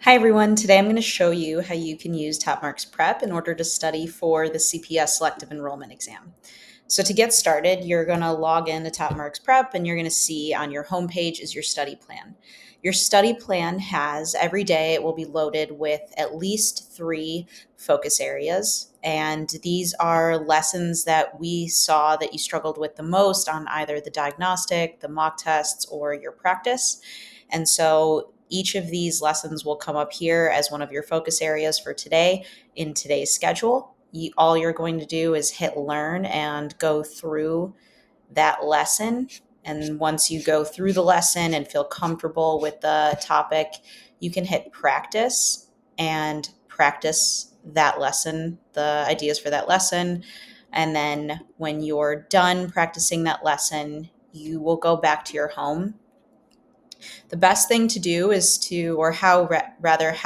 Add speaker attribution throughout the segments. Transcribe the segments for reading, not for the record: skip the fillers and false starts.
Speaker 1: Hi everyone, today I'm going to show you how you can use Top Marks Prep in order to study for the CPS Selective Enrollment exam. So to get started, you're going to log in to Top Marks Prep and you're going to see on your homepage is your study plan. Your study plan has every day it will be loaded with at least 3 focus areas, and these are lessons that we saw that you struggled with the most on either the diagnostic, the mock tests, or your practice. And so each of these lessons will come up here as one of your focus areas for today in today's schedule. All you're going to do is hit learn and go through that lesson. And once you go through the lesson and feel comfortable with the topic, you can hit practice and practice that lesson, the ideas for that lesson. And then when you're done practicing that lesson, you will go back to your home. The best thing to do is to, or how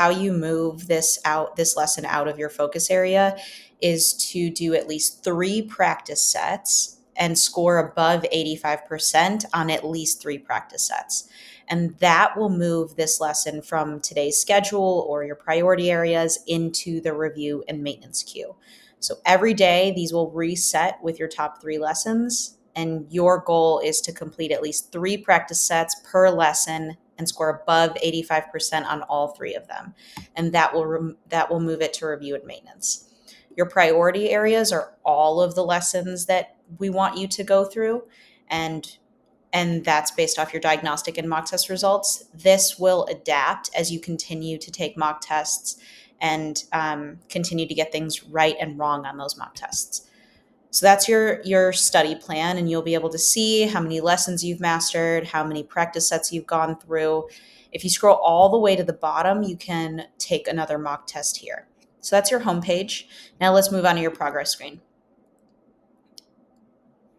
Speaker 1: you move this lesson out of your focus area is to do at least 3 practice sets and score above 85% on at least 3 practice sets. And that will move this lesson from today's schedule or your priority areas into the review and maintenance queue. So every day, these will reset with your top 3 lessons. And your goal is to complete at least 3 practice sets per lesson and score above 85% on all 3 of them. And that will move it to review and maintenance. Your priority areas are all of the lessons that we want you to go through, and that's based off your diagnostic and mock test results. This will adapt as you continue to take mock tests and continue to get things right and wrong on those mock tests. So that's your study plan, and you'll be able to see how many lessons you've mastered, how many practice sets you've gone through. If you scroll all the way to the bottom, you can take another mock test here. So that's your homepage. Now let's move on to your progress screen.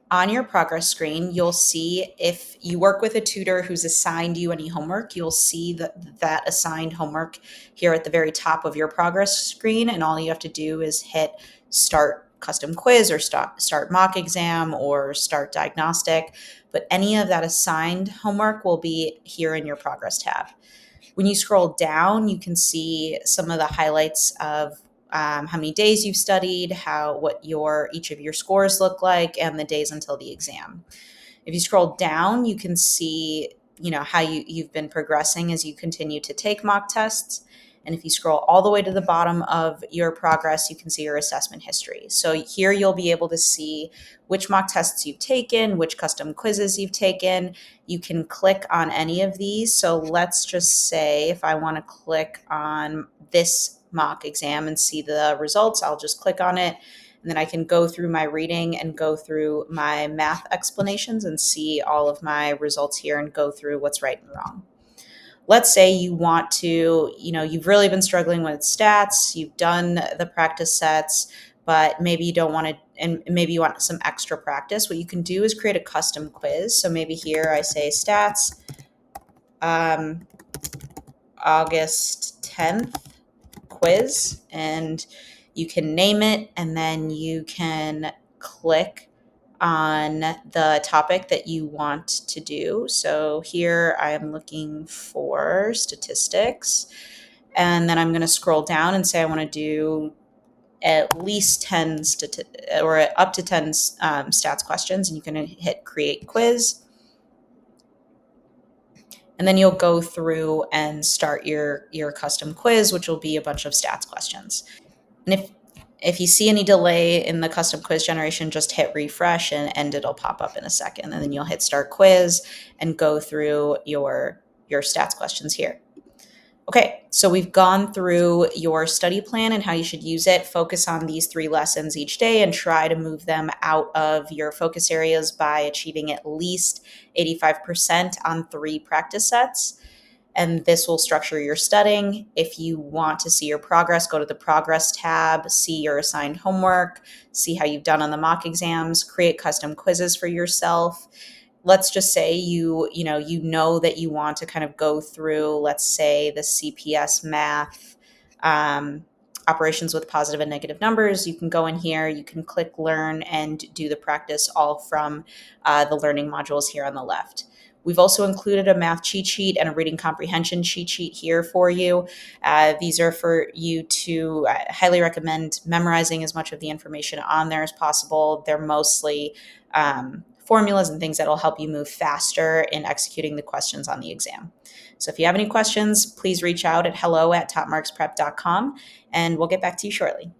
Speaker 1: On your progress screen, you'll see if you work with a tutor who's assigned you any homework, you'll see that assigned homework here at the very top of your progress screen. And all you have to do is hit start custom quiz or start mock exam or start diagnostic. But any of that assigned homework will be here in your progress tab. When you scroll down, you can see some of the highlights of how many days you've studied, what each of your scores look like, and the days until the exam. If you scroll down, you can see how you've been progressing as you continue to take mock tests. And if you scroll all the way to the bottom of your progress, you can see your assessment history. So here you'll be able to see which mock tests you've taken, which custom quizzes you've taken. You can click on any of these. So let's just say if I want to click on this mock exam and see the results, I'll just click on it. And then I can go through my reading and go through my math explanations and see all of my results here and go through what's right and wrong. Let's say you want to, you've really been struggling with stats, you've done the practice sets, but maybe you don't want to, and maybe you want some extra practice. What you can do is create a custom quiz. So maybe here I say stats, August 10th quiz, and you can name it, and then you can click on the topic that you want to do. So here I am looking for statistics, and then I'm going to scroll down and say I want to do at least 10 or up to 10 stats questions, and you can hit create quiz. And then you'll go through and start your custom quiz, which will be a bunch of stats questions. And if you see any delay in the custom quiz generation, just hit refresh and it'll pop up in a second. And then you'll hit start quiz and go through your stats questions here. Okay, so we've gone through your study plan and how you should use it. Focus on these 3 lessons each day and try to move them out of your focus areas by achieving at least 85% on 3 practice sets. And this will structure your studying. If you want to see your progress, go to the progress tab, see your assigned homework, see how you've done on the mock exams, create custom quizzes for yourself. Let's just say you know that you want to kind of go through, let's say, the CPS math operations with positive and negative numbers. You can go in here, you can click learn and do the practice all from the learning modules here on the left. We've also included a math cheat sheet and a reading comprehension cheat sheet here for you. These are for you to highly recommend memorizing as much of the information on there as possible. They're mostly formulas and things that will help you move faster in executing the questions on the exam. So if you have any questions, please reach out at hello@topmarksprep.com and we'll get back to you shortly.